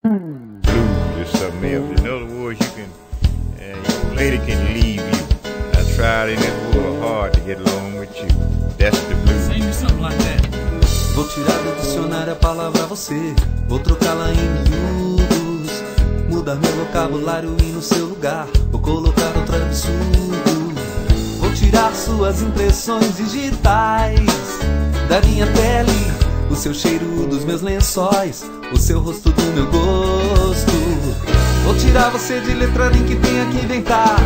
blues or something else. In other words, your lady can leave you. I tried in this world hard to get along with you. That's the blues. Sing me something like that. Vou tirar do dicionário a palavra você, vou trocá-la em miúdos, mudar meu vocabulário e no seu lugar vou colocar outro absurdo. Vou tirar suas impressões digitais da minha pele, o seu cheiro dos meus lençóis, o seu rosto do meu gosto. Vou tirar você de letra nem que tenha que inventar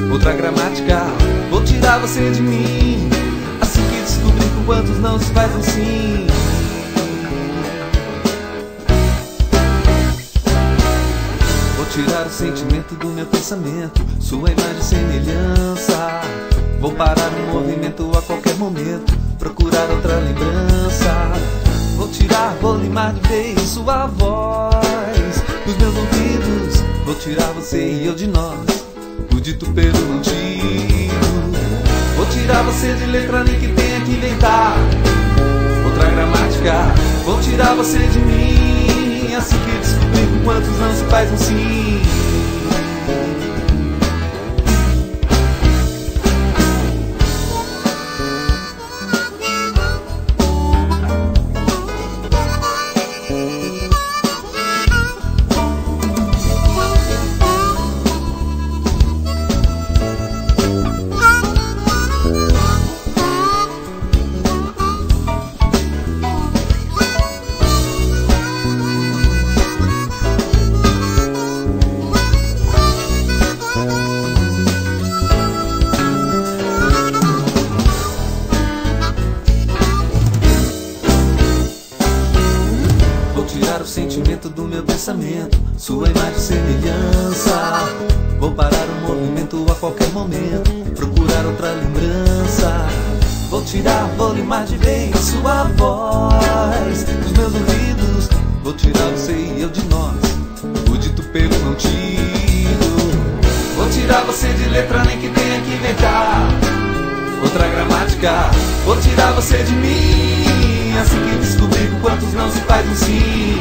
outra gramática. Vou tirar você de mim, assim que descobrir com quantos não se faz um sim. Vou tirar o sentimento do meu pensamento, sua imagem e semelhança. Vou parar o movimento a qualquer momento, procurar outra lembrança. Vou tirar, vou limar de vez sua voz dos meus ouvidos. Vou tirar você e eu de nós, o dito pelo não dito. Vou tirar você de letra nem que tenha que inventar outra gramática. Vou tirar você de mim, assim que descobrir com quantos não se faz um sim. O sentimento do meu pensamento, sua imagem e semelhança. Vou parar o movimento a qualquer momento, procurar outra lembrança. Vou tirar, vou limar de vez sua voz dos meus ouvidos. Vou tirar você e eu de nós, o dito pelo não tido. Vou tirar você de letra nem que tenha que inventar outra gramática. Vou tirar você de mim, assim que descobrir com quantos não se faz um sim.